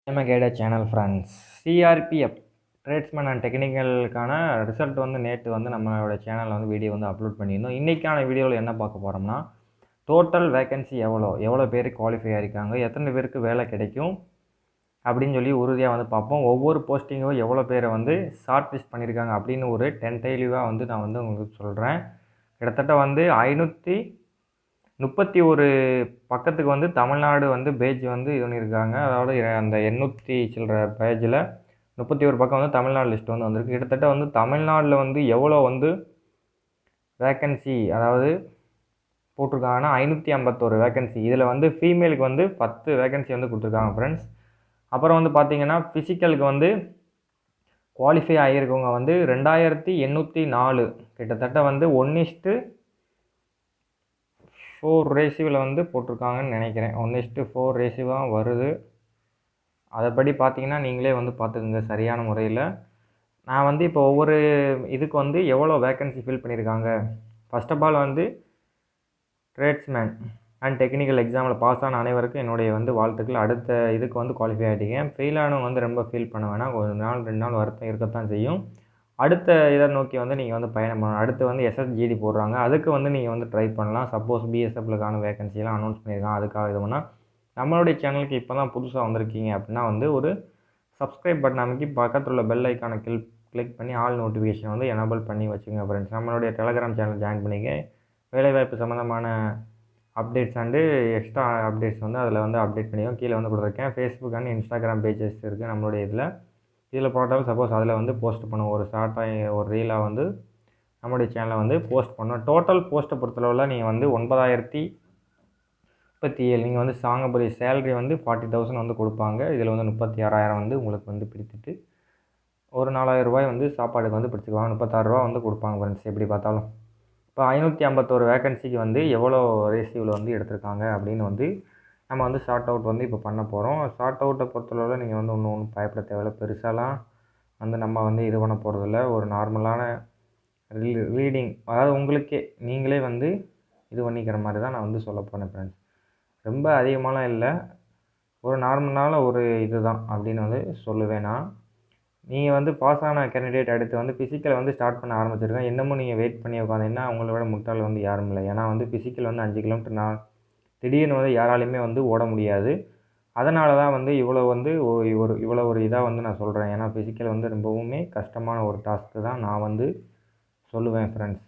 Guided channel friends. CRPF tradesman and டெக்னிக்கலுக்கான result வந்து நேற்று வந்து நம்மளோட சேனலில் வந்து வீடியோ வந்து அப்லோட் பண்ணியிருந்தோம். இன்றைக்கான வீடியோவில் என்ன பார்க்க போகிறோம்னா, டோட்டல் வேக்கன்சி எவ்வளோ பேர் குவாலிஃபை ஆகிருக்காங்க, எத்தனை பேருக்கு வேலை கிடைக்கும் அப்படின்னு சொல்லி உறுதியாக வந்து பார்ப்போம். ஒவ்வொரு போஸ்டிங்கும் எவ்வளோ பேரை வந்து ஷார்ட் லிஸ்ட் பண்ணியிருக்காங்க அப்படின்னு ஒரு டென்டைலிவாக வந்து நான் வந்து உங்களுக்கு சொல்கிறேன். கிட்டத்தட்ட வந்து 531 பக்கத்துக்கு வந்து தமிழ்நாடு வந்து பேஜ் வந்து இது பண்ணியிருக்காங்க. அதாவது அந்த 800 சில்லற பேஜில் 31 பக்கம் வந்து தமிழ்நாடு லிஸ்ட் வந்து வந்திருக்கு. கிட்டத்தட்ட வந்து தமிழ்நாட்டில் வந்து எவ்வளோ வந்து வேக்கன்சி அதாவது போட்டிருக்காங்கன்னா 551 வேக்கன்சி. இதில் வந்து ஃபீமேலுக்கு வந்து 10 வேக்கன்சி வந்து கொடுத்துருக்காங்க ஃப்ரெண்ட்ஸ். அப்புறம் வந்து பார்த்தீங்கன்னா ஃபிசிக்கலுக்கு வந்து குவாலிஃபை ஆகியிருக்கவங்க வந்து 2804, கிட்டத்தட்ட வந்து 1:4 ரேஷியோவில் வந்து போட்டிருக்காங்கன்னு நினைக்கிறேன். 1:4 ரேஷியோவாக வருது. அதைப்படி பார்த்தீங்கன்னா நீங்களே வந்து பார்த்துக்குங்க சரியான முறையில். நான் வந்து இப்போ ஒவ்வொரு இதுக்கு வந்து எவ்வளோ வேக்கன்சி ஃபில் பண்ணியிருக்காங்க. ஃபர்ஸ்ட் ஆஃப் ஆல் வந்து ட்ரேட்ஸ்மேன் அண்ட் டெக்னிக்கல் எக்ஸாமில் பாஸ் ஆன அனைவருக்கும் என்னுடைய வந்து வாழ்த்துக்கள். அடுத்த இதுக்கு வந்து குவாலிஃபை ஆகிட்டீங்க. ஃபெயில் ஆனவங்க வந்து ரொம்ப ஃபீல் பண்ண வேணாம். ஒரு நாள் 2 நாள் வருத்தம் இருக்கத்தான் செய்யும். அடுத்த இதை நோக்கி வந்து நீங்கள் வந்து பயணம் பண்ணணும். அடுத்து வந்து எஸ்எஸ்ஜிடி போடுறாங்க, அதுக்கு வந்து நீங்கள் வந்து ட்ரை பண்ணலாம். சப்போஸ் பிஎஸ்எஃப்லுக்கான வேகன்சிலாம் அனௌன்ஸ் பண்ணியிருக்காங்க. அதுக்காக இது பண்ணால் நம்மளுடைய சேனலுக்கு இப்போ தான் புதுசாக வந்திருக்கீங்க அப்படின்னா வந்து ஒரு சப்ஸ்கிரைப் பட்டன் அமைக்கி பக்கத்தில் உள்ள பெல் ஐக்கானை கிளிக் பண்ணி ஆல் நோட்டிஃபிகேஷன் வந்து எனேபிள் பண்ணி வச்சுங்க ஃப்ரெண்ட்ஸ். நம்மளுடைய டெலகிராம் சேனல் ஜாயின் பண்ணிங்க. வேலைவாய்ப்பு சம்மந்தமான அப்டேட்ஸ் அண்டு எக்ஸ்ட்ரா அப்டேட்ஸ் வந்து அதில் வந்து அப்டேட் பண்ணியும் கீழே வந்து கொடுத்துருக்கேன். ஃபேஸ்புக் அண்ட் இன்ஸ்டாகிராம் பேஜஸ் இருக்குது நம்மளுடைய இதில் போட்டாலும் சப்போஸ் அதில் வந்து போஸ்ட் பண்ணுவோம். ஒரு ஷார்ட்டாக ஒரு ரீலாக வந்து நம்மளுடைய சேனலில் வந்து போஸ்ட் பண்ணோம். டோட்டல் போஸ்ட்டை பொறுத்தளவில் நீங்கள் வந்து 9037, நீங்கள் வந்து சாங்கபுரி சேலரி வந்து 40,000 வந்து கொடுப்பாங்க. இதில் வந்து 36,000 வந்து உங்களுக்கு வந்து பிரித்துட்டு ஒரு 4,000 ரூபாய் வந்து சாப்பாடுக்கு வந்து பிடிச்சிக்குவாங்க. 36 ரூபா வந்து கொடுப்பாங்க ஃப்ரெண்ட்ஸ். எப்படி பார்த்தாலும் இப்போ 551 வேக்கன்சிக்கு வந்து எவ்வளோ ரேஷியோவில் வந்து எடுத்திருக்காங்க அப்படின்னு வந்து நம்ம வந்து ஷார்ட் அவுட் வந்து இப்போ பண்ண போகிறோம். ஷார்ட் அவுட்டை பொறுத்தளவில் நீங்கள் வந்து ஒன்றும் பயப்பட தேவையில்லை. பெருசாலாம் வந்து நம்ம வந்து இது பண்ண போகிறதில்ல. ஒரு நார்மலான ரீடிங், அதாவது உங்களுக்கே நீங்களே வந்து இது பண்ணிக்கிற மாதிரி தான் நான் வந்து சொல்ல போனேன் ஃப்ரெண்ட்ஸ். ரொம்ப அதிகமாகலாம் இல்லை, ஒரு நார்மலான ஒரு இது தான் அப்படின்னு வந்து சொல்லுவேன் நான். நீங்கள் வந்து பாஸ் ஆன கேண்டிடேட் அடுத்து வந்து ஃபிசிக்கலை வந்து ஸ்டார்ட் பண்ண ஆரம்பிச்சிருக்கேன். இன்னமும் நீங்கள் வெயிட் பண்ணி உட்காந்தீங்கன்னா அவங்கள விட முட்டாள் வந்து யாரும் இல்லை. ஏன்னா வந்து ஃபிசிக்கல் வந்து 5 கிலோமீட்டர் திடீர்னு வந்து யாராலையுமே வந்து ஓட முடியாது. அதனால தான் வந்து இவ்வளோ வந்து இவ்வளோ ஒரு இதாக வந்து நான் சொல்கிறேன். ஏன்னா ஃபிசிக்கல் வந்து ரொம்பவுமே கஷ்டமான ஒரு டாஸ்க்கு தான் நான் வந்து சொல்லுவேன் ஃப்ரெண்ட்ஸ்.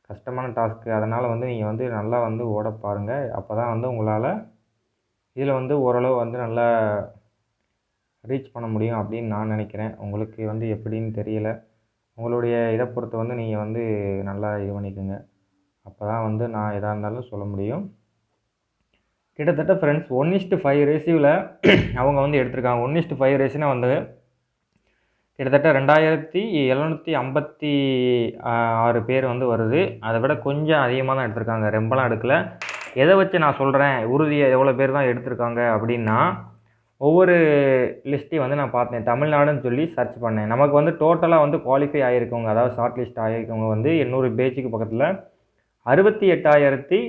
கஷ்டமான டாஸ்க்கு. அதனால் வந்து நீங்கள் வந்து நல்லா வந்து ஓட பாருங்கள். அப்போ தான் வந்து உங்களால் இதில் வந்து ஓரளவு வந்து நல்லா ரீச் பண்ண முடியும் அப்படின்னு நான் நினைக்கிறேன். உங்களுக்கு வந்து எப்படின்னு தெரியல. உங்களுடைய இதை பொறுத்து வந்து நீங்கள் வந்து நல்லா இது பண்ணிக்கோங்க. அப்போ தான் வந்து நான் எதாக இருந்தாலும் சொல்ல முடியும். கிட்டத்தட்ட ஃப்ரெண்ட்ஸ் 1:5 ரேஷியோவில் அவங்க வந்து எடுத்திருக்காங்க. 1:5 ரேஷியோனா வந்து கிட்டத்தட்ட 2756 பேர் வந்து வருது. அதை விட கொஞ்சம் அதிகமாக தான் எடுத்திருக்காங்க, ரொம்பலாம் எடுக்கலை. எதை வச்சு நான் சொல்கிறேன் உறுதியாக எவ்வளோ பேர் தான் எடுத்திருக்காங்க அப்படின்னா, ஒவ்வொரு லிஸ்ட்டையும் வந்து நான் பார்த்தேன். தமிழ்நாடுன்னு சொல்லி சர்ச் பண்ணேன். நமக்கு வந்து டோட்டலாக வந்து குவாலிஃபை ஆகியிருக்கவங்க, அதாவது ஷார்ட் லிஸ்ட் ஆகியிருக்கவங்க வந்து 800 பேஜுக்கு பக்கத்தில் 68,000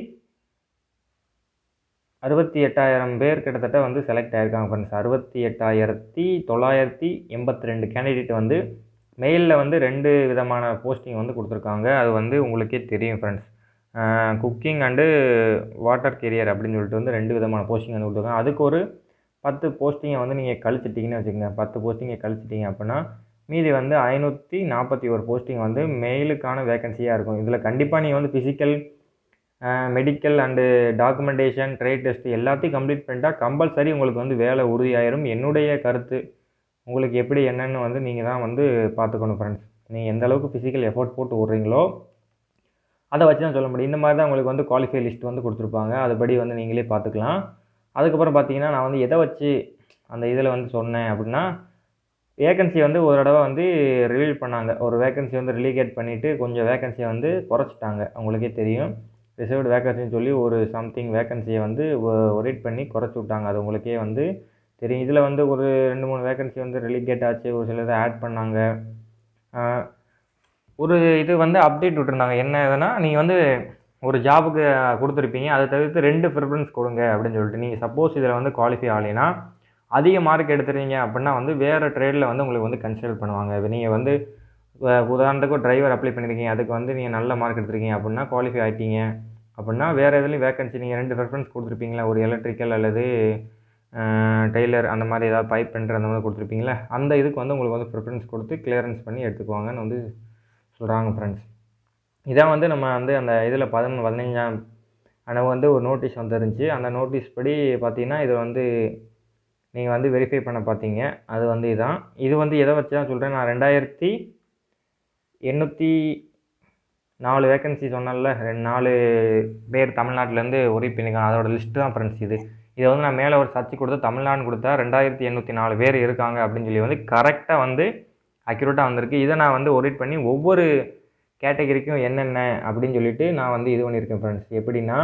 பேர் கிட்டத்தட்ட வந்து செலக்ட் ஆகிருக்காங்க ஃப்ரெண்ட்ஸ். 68,982 கேண்டிடேட் வந்து மெயிலில் வந்து 2 விதமான போஸ்டிங் வந்து கொடுத்துருக்காங்க. அது வந்து உங்களுக்கே தெரியும் friends. Cooking and water carrier அப்படின்னு சொல்லிட்டு வந்து 2 விதமான போஸ்டிங் வந்து கொடுத்துருக்காங்க. அதுக்கு ஒரு 10 போஸ்டிங்கை வந்து நீங்கள் கழிச்சிட்டிங்கன்னு வச்சுக்கோங்க. 10 போஸ்டிங்கை கழிச்சிட்டிங்க அப்படின்னா மீதி வந்து 541 போஸ்டிங் வந்து மெயிலுக்கான வேக்கன்சியாக இருக்கும். இதில் கண்டிப்பாக நீங்கள் வந்து physical, medical and documentation, trade test எல்லாத்தையும் கம்ப்ளீட் பண்ணிட்டா கம்பல்சரி உங்களுக்கு வந்து வேலை உறுதியாயிரும். என்னுடைய கருத்து. உங்களுக்கு எப்படி என்னென்னு வந்து நீங்கள் தான் வந்து பார்த்துக்கணும் ஃப்ரெண்ட்ஸ். நீங்கள் எந்த அளவுக்கு ஃபிசிக்கல் எஃபோர்ட் போட்டு விட்றீங்களோ அதை வச்சு தான் சொல்ல முடியும். இந்த மாதிரி தான் உங்களுக்கு வந்து குவாலிஃபை லிஸ்ட் வந்து கொடுத்துருப்பாங்க. அதுபடி வந்து நீங்களே பார்த்துக்கலாம். அதுக்கப்புறம் பார்த்தீங்கன்னா நான் வந்து எதை வச்சு அந்த இதில் வந்து சொன்னேன் அப்படின்னா, வேக்கன்சி வந்து ஒரு தடவை வந்து ரிவீல் பண்ணாங்க. ஒரு வேக்கன்சி வந்து ரிலீகேட் பண்ணிவிட்டு கொஞ்சம் வேக்கன்சியை வந்து குறைச்சிட்டாங்க. உங்களுக்கே தெரியும். ரிசர்வ்டு வேக்கன்சின்னு சொல்லி ஒரு சம்திங் வேக்கன்சியை வந்து ஒரேட் பண்ணி குறைச்சி விட்டாங்க. அது உங்களுக்கே வந்து தெரியும். இதில் வந்து ஒரு 2-3 வேக்கன்சி வந்து ரிலீகேட் ஆச்சு. ஒரு சிலதை ஆட் பண்ணாங்க. ஒரு இது வந்து அப்டேட் விட்டுருந்தாங்க. என்ன இதுன்னா, நீங்கள் வந்து ஒரு ஜாபுக்கு கொடுத்துருப்பீங்க, அதை தவிர்த்து 2 ப்ரிஃபரன்ஸ் கொடுங்க அப்படின்னு சொல்லிட்டு. நீங்கள் சப்போஸ் இதில் வந்து குவாலிஃபை ஆகலைன்னா அதிக மார்க் எடுத்துறீங்க அப்படின்னா வந்து வேறு ட்ரேடில் வந்து உங்களுக்கு வந்து கன்சிடர் பண்ணுவாங்க. நீங்கள் வந்து உதாரணத்துக்கு ஒரு டிரைவர் அப்ளை பண்ணியிருக்கீங்க, அதுக்கு வந்து நீங்கள் நல்ல மார்க் எடுத்துருக்கீங்க அப்படின்னா குவாலிஃபை ஆகிட்டீங்க அப்படின்னா வேறு எதுலேயும் வேக்கன்சி நீங்கள் 2 ப்ரிஃபரன்ஸ் கொடுத்துருப்பீங்களா, ஒரு எலக்ட்ரிக்கல் அல்லது டெய்லர் அந்த மாதிரி ஏதாவது பைப் பெண்டர் அந்த மாதிரி கொடுத்துருப்பீங்களா, அந்த இதுக்கு வந்து உங்களுக்கு வந்து ப்ரிஃபரன்ஸ் கொடுத்து கிளியரன்ஸ் பண்ணி எடுத்துக்குவாங்கன்னு வந்து சொல்கிறாங்க ஃப்ரெண்ட்ஸ். இதான் வந்து நம்ம வந்து அந்த இதில் 15ஆம் ஆனால் வந்து ஒரு நோட்டீஸ் வந்துருந்துச்சு. அந்த நோட்டீஸ் படி பார்த்தீங்கன்னா இது வந்து நீங்கள் வந்து வெரிஃபை பண்ண பார்த்தீங்க. அது வந்து இதான். இது வந்து எதை வச்சு தான் சொல்கிறேன், நான் 2804 வேக்கன்சி சொன்னேன்ல, 4 பேர் தமிழ்நாட்டிலேருந்து ஒரே பண்ணியிருக்காங்க. அதோட லிஸ்ட்டு தான் ஃப்ரெண்ட்ஸ் இது. இதை வந்து நான் மேலே ஒரு சர்ச் கொடுத்து தமிழ்நாடுன்னு கொடுத்தா 2804 பேர் இருக்காங்க அப்படின்னு சொல்லி வந்து கரெக்டாக வந்து அக்யூரேட்டாக வந்திருக்கு. இதை நான் வந்து ஒரிட் பண்ணி ஒவ்வொரு கேட்டகரிக்கும் என்னென்ன அப்படின்னு சொல்லிட்டு நான் வந்து இது பண்ணியிருக்கேன் ஃப்ரெண்ட்ஸ். எப்படின்னா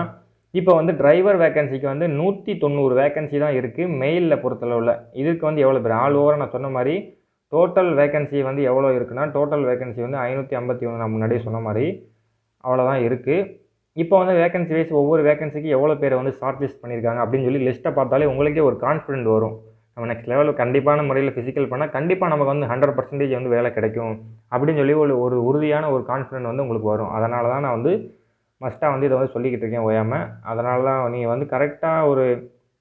இப்போ வந்து டிரைவர் வேக்கன்சிக்கு வந்து 190 வேக்கன்சி தான் இருக்குது மெயிலில் பொறுத்தளவில். இதுக்கு வந்து எவ்வளோ பேர் ஆல் ஓவராக நான் சொன்ன மாதிரி டோட்டல் வேக்கன்சி வந்து எவ்வளோ இருக்குன்னா, டோட்டல் வேக்கன்சி வந்து 551 நான் முன்னாடியே சொன்ன மாதிரி அவ்வளோதான் இருக்குது. இப்போ வந்து வேக்கன்சி வைஸ் ஒவ்வொரு வேக்கன்சிக்கு எவ்வளோ பேரை வந்து ஷார்ட் லிஸ்ட் பண்ணியிருக்காங்க அப்படின்னு சொல்லி லிஸ்ட்டை பார்த்தாலே உங்களுக்கே ஒரு கான்ஃபிடென்ட் வரும். நம்ம நெக்ஸ்ட் லெவலில் கண்டிப்பான முறையில் ஃபிசிக்கல் பண்ணால் கண்டிப்பாக நமக்கு வந்து 100% வந்து வேலை கிடைக்கும் அப்படின்னு சொல்லி ஒரு உறுதியான ஒரு கான்ஃபிடென்ட் வந்து உங்களுக்கு வரும். அதனால தான் நான் வந்து மஸ்ட்டாக வந்து இதை வந்து சொல்லிக்கிட்டு இருக்கேன் ஓயாமல். அதனால தான் நீங்கள் வந்து கரெக்டாக ஒரு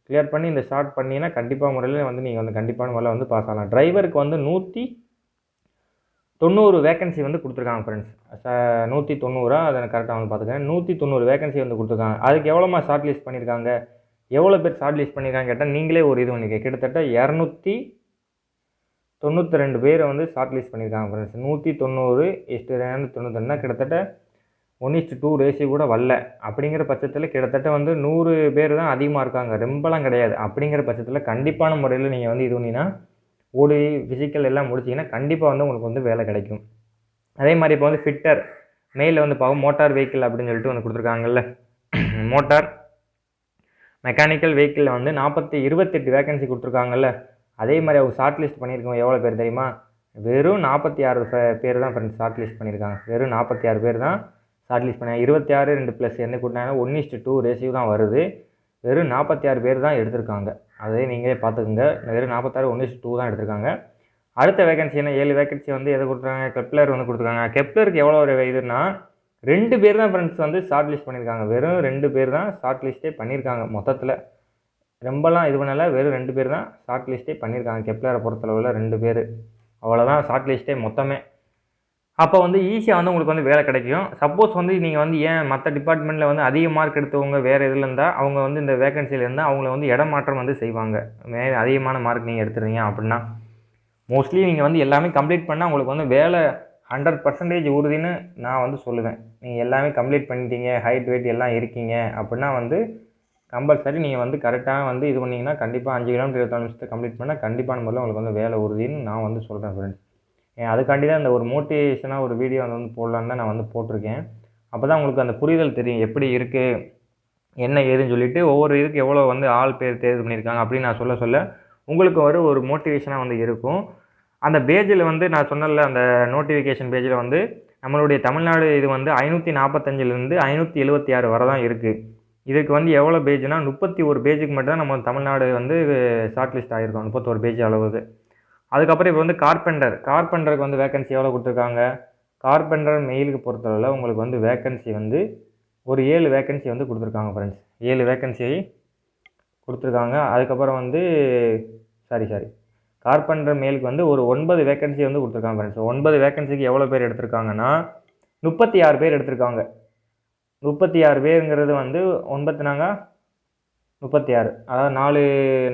கிளியர் பண்ணி இந்த ஷார்ட் பண்ணிங்கன்னா கண்டிப்பாக முறையில் வந்து நீங்கள் வந்து கண்டிப்பான முறையில் வந்து பாஸ் ஆகலாம். டிரைவருக்கு வந்து 190 வேக்கன்சி வந்து கொடுத்துருக்காங்க ஃப்ரெண்ட்ஸ். 190 அதை கரெக்டாக வந்து பார்த்துக்கேன். 190 வேக்கன்சி வந்து கொடுத்துருக்காங்க. அதுக்கு எவ்வளோமா ஷார்ட் லிஸ்ட் பண்ணியிருக்காங்க, எவ்வளோ பேர் ஷார்ட் லிஸ்ட் பண்ணியிருக்காங்க கேட்டால் நீங்களே ஒரு இது பண்ணிக்க கிட்டத்தட்ட 292 பேரை வந்து ஷார்ட் லிஸ்ட் பண்ணியிருக்காங்க ஃப்ரெண்ட்ஸ். 190:292 கிட்டத்தட்ட 1:2 ரேஷியோ கூட வரல. அப்படிங்கிற பட்சத்தில் கிட்டத்தட்ட வந்து 100 பேர் தான் அதிகமாக இருக்காங்க, ரொம்பலாம் கிடையாது. அப்படிங்கிற பட்சத்தில் கண்டிப்பான முறையில் நீங்கள் வந்து இது பண்ணிங்கன்னா ஓடி ஃபிசிக்கல் எல்லாம் முடிச்சிங்கன்னா கண்டிப்பாக வந்து உங்களுக்கு வந்து வேலை கிடைக்கும். அதே மாதிரி இப்போ வந்து ஃபிட்டர் மெயிலில் வந்து பார்க்கும் மோட்டார் வெஹிக்கிள் அப்படின்னு சொல்லிட்டு வந்து கொடுத்துருக்காங்கல்ல, மோட்டார் மெக்கானிக்கல் வெஹிக்கிளில் வந்து 28 வேக்கன்சி கொடுத்துருக்காங்கல்ல. அதே மாதிரி அவங்க ஷார்ட் லிஸ்ட் பண்ணியிருக்கோம் எவ்வளோ பேர் தெரியுமா, வெறும் 46 பேர் தான் ஃப்ரெண்ட்ஸ் ஷார்ட் லிஸ்ட் பண்ணியிருக்காங்க. வெறும் 46 பேர் தான் ஷார்ட் லிஸ்ட் பண்ணாங்க. 26 2 ப்ளஸ் என்ன கூட்டினாங்கன்னா 1:2 ரேஷியோ தான் வருது. வெறும் 46 பேர் தான் எடுத்திருக்காங்க. அதே நீங்களே பார்த்துக்குங்க. வெறும் 46 1:2 தான் எடுத்திருக்காங்க. அடுத்த வேகன்சி என்ன 7 வேகன்சி வந்து எதை கொடுத்துருக்காங்க, கெப்லர் வந்து கொடுத்துருக்காங்க. கெப்லருக்கு எவ்வளோ ஒரு இதுன்னா 2 பேர் தான் ஃப்ரெண்ட்ஸ் வந்து ஷார்ட் லிஸ்ட் பண்ணியிருக்காங்க. வெறும் 2 பேர் தான் ஷார்ட் லிஸ்ட்டே பண்ணியிருக்காங்க. மொத்தத்தில் ரொம்பலாம் இது பண்ணலை, வெறும் 2 பேர் தான் ஷார்ட் லிஸ்ட்டே பண்ணியிருக்காங்க. கெப்லரை பொறுத்தளவில் 2 பேர் அவ்வளோதான் ஷார்ட் லிஸ்ட்டே மொத்தமே. அப்போ வந்து ஈஸியாக வந்து உங்களுக்கு வந்து வேலை கிடைக்கும். சப்போஸ் வந்து நீங்கள் வந்து ஏன் மற்ற டிபார்ட்மெண்ட்டில் வந்து அதிக மார்க் எடுத்தவங்க வேறு இதில் இருந்தால் அவங்க வந்து இந்த வேகன்சியில் இருந்தால் அவங்கள வந்து இடமாற்றம் வந்து செய்வாங்க. அதிகமான மார்க் நீங்கள் எடுத்துறீங்க அப்படின்னா மோஸ்ட்லி நீங்கள் வந்து எல்லாமே கம்ப்ளீட் பண்ணால் உங்களுக்கு வந்து வேலை 100% உறுதின்னு நான் வந்து சொல்லுவேன். நீங்கள் எல்லாமே கம்ப்ளீட் பண்ணிட்டீங்க, ஹைட் வெயிட் எல்லாம் இருக்கீங்க அப்படின்னா வந்து கம்பல்சரி நீங்கள் வந்து கரெக்டாக வந்து இது பண்ணிங்கன்னா கண்டிப்பாக 5 கிலோமீட்டர் 24 நிமிஷத்தை கம்ப்ளீட் பண்ணால் கண்டிப்பான முறையில் உங்களுக்கு வந்து வேலை உறுதின்னு நான் வந்து சொல்கிறேன் ஃப்ரெண்ட்ஸ். அதுக்காண்டி தான் இந்த ஒரு மோட்டிவேஷனாக ஒரு வீடியோ வந்து போடலான்னு தான் நான் வந்து போட்டிருக்கேன். அப்போ தான் உங்களுக்கு அந்த புரிதல் தெரியும் எப்படி இருக்குது என்ன ஏதுன்னு சொல்லிவிட்டு ஒவ்வொரு இதுக்கு எவ்வளோ வந்து ஆள் பேர் தேர்வு பண்ணியிருக்காங்க அப்படின்னு நான் சொல்ல உங்களுக்கு ஒரு மோட்டிவேஷனாக வந்து இருக்கும். அந்த பேஜில் வந்து நான் சொன்னல அந்த நோட்டிஃபிகேஷன் பேஜில் வந்து நம்மளுடைய தமிழ்நாடு இது வந்து 545லேருந்து 576 வரை தான் இருக்குது. இதுக்கு வந்து எவ்வளோ பேஜ்னா 31 பேஜுக்கு மட்டும் தான் நம்ம தமிழ்நாடு வந்து ஷார்ட் லிஸ்ட் ஆகிருக்கோம், 31 பேஜ் அளவுக்கு. அதுக்கப்புறம் இப்போ வந்து கார்பெண்டருக்கு வந்து வேக்கன்சி எவ்வளோ கொடுத்துருக்காங்க, கார்பெண்டர் மெயிலுக்கு பொறுத்தளவில் உங்களுக்கு வந்து வேக்கன்சி வந்து ஒரு 7 வேக்கன்சி வந்து கொடுத்துருக்காங்க ஃப்ரெண்ட்ஸ். 7 வேக்கன்சி கொடுத்துருக்காங்க. அதுக்கப்புறம் வந்து சாரி கார்பெண்டர் மெயிலுக்கு வந்து ஒரு 9 வேக்கன்சி வந்து கொடுத்துருக்காங்க ஃப்ரெண்ட்ஸ். 9 வேக்கன்சிக்கு எவ்வளோ பேர் எடுத்திருக்காங்கன்னா 36 பேர் எடுத்திருக்காங்க. 36 பேருங்கிறது வந்து 9 36, அதாவது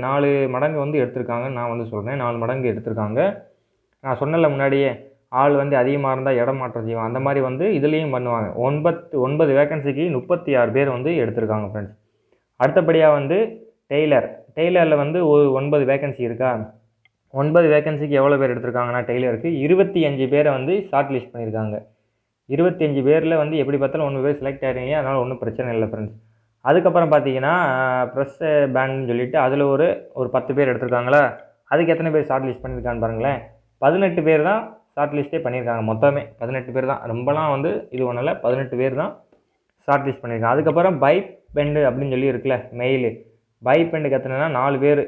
4 மடங்கு வந்து எடுத்திருக்காங்கன்னு நான் வந்து சொல்கிறேன். 4 மடங்கு எடுத்திருக்காங்க. நான் சொன்னல முன்னாடியே ஆள் வந்து அதிகமாக இருந்தால் இடம் மாற்றம் செய்வோம், அந்த மாதிரி வந்து இதுலேயும் பண்ணுவாங்க. 9 வேக்கன்சிக்கு 36 பேர் வந்து எடுத்திருக்காங்க ஃப்ரெண்ட்ஸ். அடுத்தபடியாக வந்து டெய்லரில் வந்து ஒரு 9 வேக்கன்சி இருக்கா. 9 வேக்கன்சிக்கு எவ்வளோ பேர் எடுத்திருக்காங்கன்னா டெய்லருக்கு 25 பேரை வந்து ஷார்ட் லிஸ்ட் பண்ணியிருக்காங்க. 25 பேரில் வந்து எப்படி பார்த்தாலும் 1 பேர் செலக்ட் ஆகிறீங்க, அதனால் ஒன்றும் பிரச்சனை இல்லை ஃப்ரெண்ட்ஸ். அதுக்கப்புறம் பார்த்தீங்கன்னா ப்ரெஸ் பேண்டுன்னு சொல்லிவிட்டு அதில் ஒரு 10 பேர் எடுத்திருக்காங்களா. அதுக்கு எத்தனை பேர் ஷார்ட் லிஸ்ட் பண்ணியிருக்கான்னு பாருங்களேன். 18 பேர் தான் ஷார்ட் லிஸ்ட்டே பண்ணியிருக்காங்க. மொத்தமே 18 பேர் தான், ரொம்பலாம் வந்து இது ஒன்றில் 18 பேர் தான் ஷார்ட் லிஸ்ட் பண்ணியிருக்காங்க. அதுக்கப்புறம் பைப் பெண்டு அப்படின்னு சொல்லி இருக்குல்ல மெயிலு, பைப் பெண்டுக்கு எத்தனைனா 4 பேர்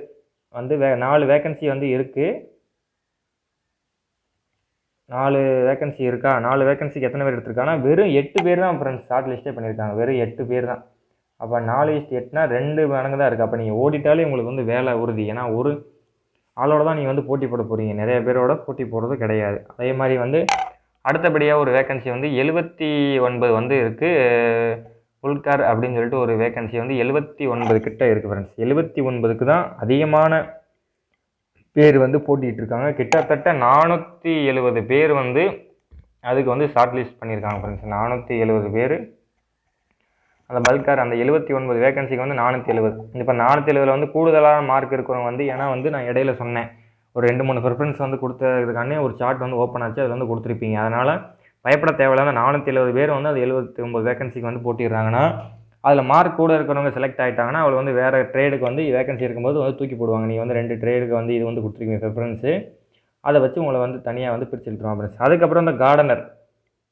வந்து 4 வேக்கன்சி வந்து இருக்குது. 4 வேக்கன்சி இருக்கா? 4 வேக்கன்சிக்கு எத்தனை பேர் எடுத்திருக்காங்கன்னா வெறும் 8 பேர் தான் ஃப்ரெண்ட்ஸ் ஷார்ட் லிஸ்ட்டே பண்ணியிருக்காங்க. வெறும் 8 பேர் தான். அப்போ 4:8னா 2 மடங்கு தான் இருக்குது. அப்போ நீங்கள் ஓடிட்டாலே உங்களுக்கு வந்து வேலை உறுதி. ஏன்னா ஒரு ஆளோட தான் நீங்கள் வந்து போட்டி போட போகிறீங்க, நிறைய பேரோட போட்டி போடுறது கிடையாது. அதே மாதிரி வந்து அடுத்தபடியாக ஒரு வேக்கன்சி வந்து 79 வந்து இருக்குது. புல்கார் அப்படின்னு சொல்லிட்டு ஒரு வேக்கன்சி வந்து 79 கிட்ட இருக்குது ஃப்ரெண்ட்ஸ். 79க்கு தான் அதிகமான பேர் வந்து போட்டிகிட்டு இருக்காங்க. கிட்டத்தட்ட 470 பேர் வந்து அதுக்கு வந்து ஷார்ட் லிஸ்ட் பண்ணியிருக்காங்க ஃப்ரெண்ட்ஸ். 470 பேர் அந்த பல்கார் அந்த 79 வேகன்சிக்கு வந்து 470. இப்போ 470 வந்து கூடுதலான மார்க் இருக்கிறவங்க வந்து, ஏன்னா வந்து நான் இடையில சொன்னேன் ஒரு 2-3 ப்ரிஃபரன்ஸ் வந்து கொடுத்ததுக்கானே ஒரு சார்ட் வந்து ஓப்பன் ஆச்சு, அதில் வந்து கொடுத்துருப்பீங்க. அதனால் பயப்பட தேவையில்லாத 470 பேர் வந்து அது 79 வேகன்சிக்கு வந்து போட்டிடுறாங்கன்னா அதில் மார்க் கூட இருக்கிறவங்க செலக்ட் ஆகிட்டாங்கன்னா அவள் வந்து வேறு ட்ரேடுக்கு வந்து வேகன்சி இருக்கும்போது வந்து தூக்கி போடுவாங்க. நீங்கள் வந்து 2 ட்ரேடுக்கு வந்து இது வந்து கொடுத்துருக்கீங்க ப்ரிஃபரன்ஸு, அதை வச்சு உங்களை வந்து தனியாக வந்து பிரித்து எடுத்துருவாங்க ஃப்ரெண்ட்ஸ். அதுக்கப்புறம் இந்த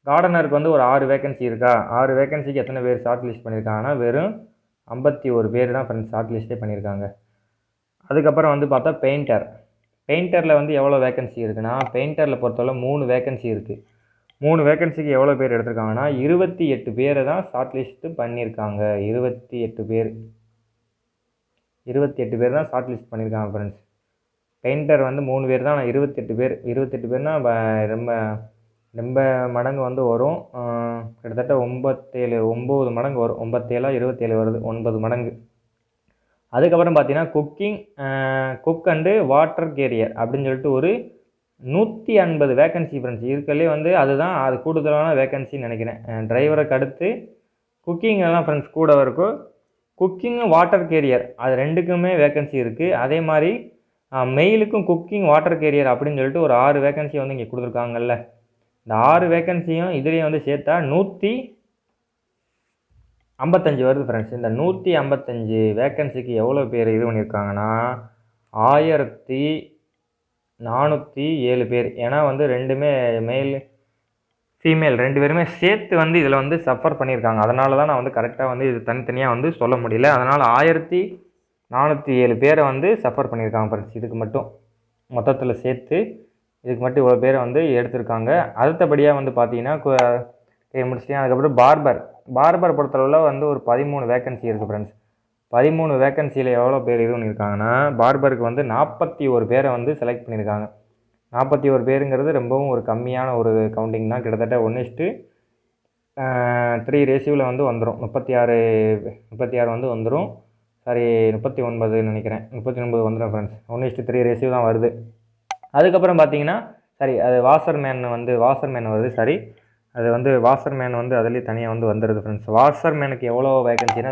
கார்டனருக்கு வந்து ஒரு 6 வேகன்சி இருக்கா? 6 வேகன்சிக்கு எத்தனை பேர் ஷார்ட் லிஸ்ட் பண்ணியிருக்காங்கன்னா வெறும் 51 பேர் தான் ஃப்ரெண்ட்ஸ் ஷார்ட் லிஸ்ட்டே பண்ணியிருக்காங்க. அதுக்கப்புறம் வந்து பார்த்தா பெயிண்டரில் வந்து எவ்வளோ வேகன்சி இருக்குன்னா, பெயிண்டரில் பொறுத்தவரை 3 வேகன்சி இருக்குது. 3 வேகன்சிக்கு எவ்வளோ பேர் எடுத்திருக்காங்கன்னா 28 பேரை தான் ஷார்ட் லிஸ்ட்டு பண்ணியிருக்காங்க. 28 பேர் தான் ஷார்ட் லிஸ்ட் பண்ணியிருக்காங்க ஃப்ரெண்ட்ஸ். பெயிண்டர் வந்து 3 பேர் தான், ஆனால் 28 பேர்னால் ரொம்ப ரொம்ப மடங்கு வந்து வரும். கிட்டத்தட்ட 9 மடங்கு வரும். 97 27 வருது, 9 மடங்கு. அதுக்கப்புறம் பார்த்தீங்கன்னா குக் அண்டு வாட்டர் கேரியர் அப்படின்னு சொல்லிட்டு ஒரு 150 வேகன்சி ஃப்ரெண்ட்ஸ். இருக்கிறதுலே வந்து அதுதான் அது கூடுதலான வேகன்சின்னு நினைக்கிறேன். டிரைவருக்கு அடுத்து குக்கிங் எல்லாம் ஃப்ரெண்ட்ஸ் கூட இருக்கும். குக்கிங்கு வாட்டர் கேரியர் அது ரெண்டுக்குமே வேகன்சி இருக்குது. அதே மாதிரி மெயிலுக்கும் குக்கிங் வாட்டர் கேரியர் அப்படின்னு சொல்லிட்டு ஒரு 6 வேகன்சி வந்து இங்கே கொடுத்துருக்காங்கல்ல. இந்த 6 வேகன்சியும் இதுலேயும் வந்து சேர்த்தா 155 வருது ஃப்ரெண்ட்ஸ். இந்த 155 வேகன்சிக்கு எவ்வளோ பேர் இது பண்ணியிருக்காங்கன்னா 1407 பேர். ஏன்னா வந்து ரெண்டுமே மேல் ஃபீமேல் 2 பேருமே சேர்த்து வந்து இதில் வந்து சஃபர் பண்ணியிருக்காங்க. அதனால தான் நான் வந்து கரெக்டாக வந்து இது தனித்தனியாக வந்து சொல்ல முடியல. அதனால் 1407 பேரை வந்து சஃபர் பண்ணியிருக்காங்க ஃப்ரெண்ட்ஸ். இதுக்கு மட்டும் மொத்தத்தில் சேர்த்து இதுக்கு மட்டும் இவ்வளோ பேரை வந்து எடுத்திருக்காங்க. அடுத்தபடியாக வந்து பார்த்தீங்கன்னா முடிச்சிட்டேன். அதுக்கப்புறம் பார்பர் பொறுத்தளவில் வந்து ஒரு 13 வேகன்சி இருக்குது ஃப்ரெண்ட்ஸ். 13 வேகன்சியில் எவ்வளோ பேர் இது பண்ணியிருக்காங்கன்னா பார்பருக்கு வந்து 41 பேரை வந்து செலக்ட் பண்ணியிருக்காங்க. 41 பேருங்கிறது ரொம்பவும் ஒரு கம்மியான ஒரு கவுண்டிங் தான். கிட்டத்தட்ட 1:3 ரேஷியோவில் வந்து வந்துடும். 36 வந்து வந்துடும். சாரி 39 நினைக்கிறேன். 39 வந்துடும் ஃப்ரெண்ட்ஸ். 1:3 ரேஷியோ தான் வருது. அதுக்கப்புறம் பார்த்தீங்கன்னா அது வாஷர்மேன் வருது. அது வந்து வாஷர்மேன் வந்து அதுலேயே தனியாக வந்து வந்துடுது ஃப்ரெண்ட்ஸ். வாஷர்மேனுக்கு எவ்வளோ வேகன்சினா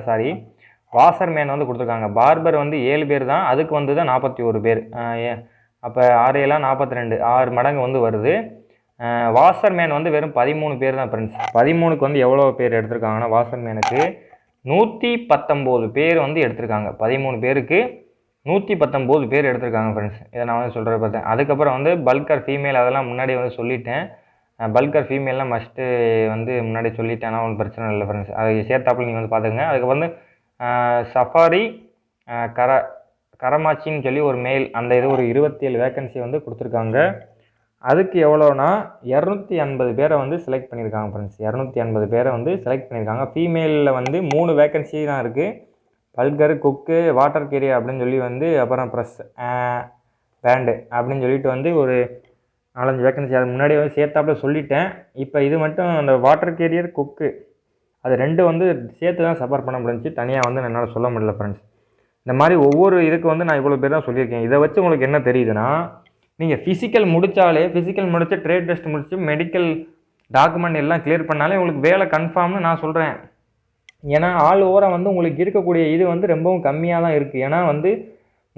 வாஷர்மேன் வந்து கொடுத்துருக்காங்க. பார்பர் வந்து 7 பேர் தான், அதுக்கு வந்து தான் 41 பேர். அப்போ 6 7 42, 6 மடங்கு வந்து வருது. வாஷர்மேன் வந்து வெறும் 13 பேர் தான் ஃப்ரெண்ட்ஸ். 13க்கு வந்து எவ்வளோ பேர் எடுத்திருக்காங்கன்னா வாஷர்மேனுக்கு 119 பேர் வந்து எடுத்திருக்காங்க. 13 பேருக்கு 119 பேர் எடுத்திருக்காங்க ஃப்ரெண்ட்ஸ். இதை நான் வந்து சொல்கிறத பார்த்தேன். அதுக்கப்புறம் வந்து பல்கர் ஃபீமேல் அதெல்லாம் முன்னாடி வந்து சொல்லிட்டேன். பல்கர் ஃபீமேல்லாம் மஸ்ட்டு வந்து முன்னாடி சொல்லிட்டேன்னா ஒன்றும் பிரச்சனை இல்லை ஃப்ரெண்ட்ஸ். அதை சேர்த்தாப்பில் நீங்கள் வந்து பார்த்துக்கங்க. அதுக்கு வந்து சஃபாரி கரமாச்சின்னு சொல்லி ஒரு மெயில் அந்த இது ஒரு 27 வேகன்சி வந்து கொடுத்துருக்காங்க. அதுக்கு எவ்வளோனா 250 பேரை வந்து செலக்ட் பண்ணியிருக்காங்க ஃப்ரெண்ட்ஸ். 250 பேரை வந்து செலக்ட் பண்ணியிருக்காங்க. ஃபீமேலில் வந்து 3 வேகன்சி தான் இருக்குது. பல்கர், குக்கு, வாட்டர் கேரியர் அப்படின்னு சொல்லி வந்து அப்புறம் ப்ரெஸ் பேண்டு அப்படின்னு சொல்லிட்டு வந்து ஒரு 4-5 வேகன்சி அது முன்னாடியே வந்து சேர்த்தாப்பில் சொல்லிட்டேன். இப்போ இது மட்டும் அந்த வாட்டர் கேரியர், குக்கு அது 2 வந்து சேர்த்து தான் சஃபர் பண்ண முடிஞ்சிச்சு. தனியாக வந்து என்னால் சொல்ல முடியல ஃப்ரெண்ட்ஸ். இந்த மாதிரி ஒவ்வொரு இதுக்கு வந்து நான் இவ்வளோ பேர் தான் சொல்லியிருக்கேன். இதை வச்சு உங்களுக்கு என்ன தெரியுதுன்னா, நீங்கள் ஃபிசிக்கல் முடித்து ட்ரேட் டெஸ்ட் முடித்து மெடிக்கல் டாக்குமெண்ட் எல்லாம் கிளியர் பண்ணாலே உங்களுக்கு வேலை கன்ஃபார்ம்னு நான் சொல்கிறேன். ஏன்னா ஆல் ஓவராக வந்து உங்களுக்கு இருக்கக்கூடிய இது வந்து ரொம்பவும் கம்மியாக தான் இருக்குது. ஏன்னா வந்து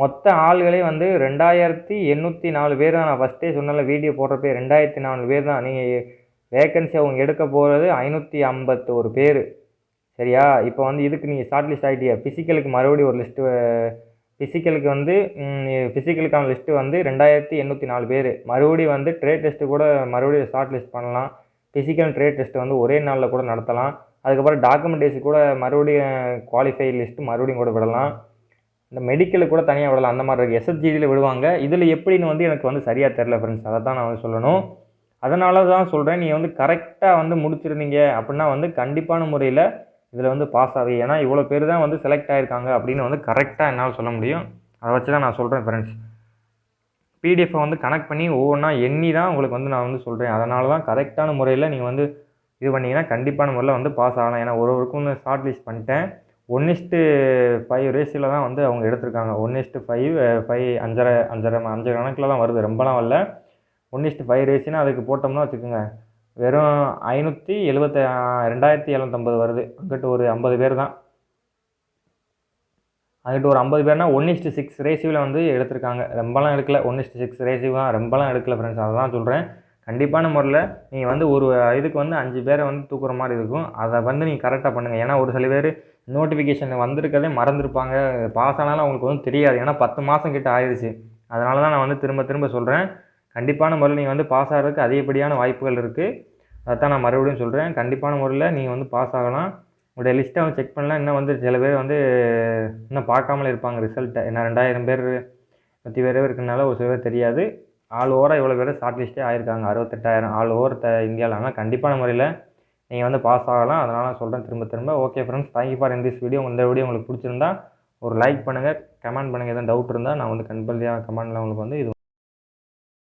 மொத்த ஆள்களே வந்து 2804 பேர் தான். நான் ஃபஸ்ட்டே சொன்னால வீடியோ போடுறப்பே 2004 பேர் தான். நீங்கள் வேக்கன்சி அவங்க எடுக்க போகிறது 551 பேர். சரியா? இப்போ வந்து இதுக்கு நீங்கள் ஷார்ட் லிஸ்ட் ஆகிட்டியா. ஃபிசிக்கலுக்கு மறுபடியும் ஒரு லிஸ்ட்டு ஃபிசிக்கலுக்கு வந்து ஃபிசிக்கலுக்கான லிஸ்ட்டு வந்து 2804 பேர். மறுபடியும் வந்து ட்ரேட் டெஸ்ட்டு கூட மறுபடியும் ஷார்ட் லிஸ்ட் பண்ணலாம். ஃபிசிக்கல் ட்ரேட் டெஸ்ட்டு வந்து ஒரே நாளில் கூட நடத்தலாம். அதுக்கப்புறம் டாக்குமெண்டேஷன் கூட மறுபடியும் குவாலிஃபை லிஸ்ட்டு மறுபடியும் கூட விடலாம். இந்த மெடிக்கலுக்கு கூட தனியாக விடலாம், அந்த மாதிரி இருக்குது. எஸ்எஸ்ஜிடியில் விடுவாங்க. இதில் எப்படின்னு வந்து எனக்கு வந்து சரியாக தெரில ஃப்ரெண்ட்ஸ், அதை தான் நான் வந்து சொல்லணும். அதனால தான் சொல்கிறேன், நீங்கள் வந்து கரெக்டாக வந்து முடிச்சிருந்தீங்க அப்படின்னா வந்து கண்டிப்பான முறையில் இதில் வந்து பாஸ் ஆகி, ஏன்னா இவ்வளோ பேர் தான் வந்து செலக்ட் ஆகிருக்காங்க அப்படின்னு வந்து கரெக்டாக என்னால் சொல்ல முடியும். அதை வச்சு தான் நான் சொல்கிறேன் ஃப்ரெண்ட்ஸ். பிடிஎஃப்பை வந்து கனெக்ட் பண்ணி ஒவ்வொன்றா எண்ணி தான் உங்களுக்கு வந்து நான் வந்து சொல்கிறேன். அதனால தான் கரெக்டான முறையில் நீங்கள் வந்து இது பண்ணிங்கன்னா கண்டிப்பான முறையில் வந்து பாஸ் ஆகலாம். ஏன்னா ஒருவருக்கும் ஷார்ட் லிஸ்ட் பண்ணிட்டேன். 1:5 ரேஷியோவில் தான் வந்து அவங்க எடுத்திருக்காங்க. 1:5 5 5.5 5 கணக்கில் தான் வருது, ரொம்பலாம் வரல. 1:5 ரேஷியோனா அதுக்கு போட்டோம்னா வச்சுக்கோங்க, வெறும் 2750 வருது. அங்கிட்டு ஒரு 50 பேர் தான், அங்கிட்டு ஒரு 50 பேர்னா 1:6 ரேஷியோவில் வந்து எடுத்திருக்காங்க. ரொம்பலாம் எடுக்கல, 1:6 ரேஷியோ தான், ரொம்பலாம் எடுக்கல ஃப்ரெண்ட்ஸ். அதை தான் சொல்கிறேன். கண்டிப்பான முறையில் நீங்கள் வந்து ஒரு இதுக்கு வந்து 5 பேரை வந்து தூக்குற மாதிரி இருக்கும். அதை வந்து நீங்கள் கரெக்டாக பண்ணுங்கள். ஏன்னா ஒரு சில பேர் நோட்டிஃபிகேஷன் வந்திருக்கதே மறந்துருப்பாங்க. பாஸ் ஆனாலும் அவங்களுக்கு வந்து தெரியாது. ஏன்னா 10 மாதம் கிட்ட ஆயிடுச்சு. அதனால தான் நான் வந்து திரும்ப திரும்ப சொல்கிறேன். கண்டிப்பான முறையில் நீங்கள் வந்து பாஸ் ஆகிறதுக்கு அதிகப்படியான வாய்ப்புகள் இருக்குது. அதைத்தான் நான் மறுபடியும் சொல்கிறேன். கண்டிப்பான முறையில் நீங்கள் வந்து பாஸ் ஆகலாம். உங்களுடைய லிஸ்ட்டை வந்து செக் பண்ணலாம். இன்னும் வந்து சில பேர் வந்து இன்னும் பார்க்காமலே இருப்பாங்க ரிசல்ட்டை. ஏன்னா 2000 பேர் 100 பேர் இருக்கிறனால ஒரு சில பேர் தெரியாது. ஆல் ஓவராக இவ்வளோ பேர் ஷார்ட் லிஸ்ட்டே ஆயிருக்காங்க, 68,000 ஆல் ஓவர் இந்தியாவில். ஆனால் கண்டிப்பான முறையில் நீங்கள் வந்து பாஸ் ஆகலாம். அதனால் நான் சொல்கிறேன் திரும்ப திரும்ப. Okay friends, thank you for this video. இந்த வீடியோ உங்களுக்கு பிடிச்சிருந்தா ஒரு லைக் பண்ணுங்கள், கமெண்ட் பண்ணுங்கள். எதுவும் டவுட் இருந்தால் நான் வந்து கம்பல்சரியாக கமெண்டில் உங்களுக்கு வந்து இது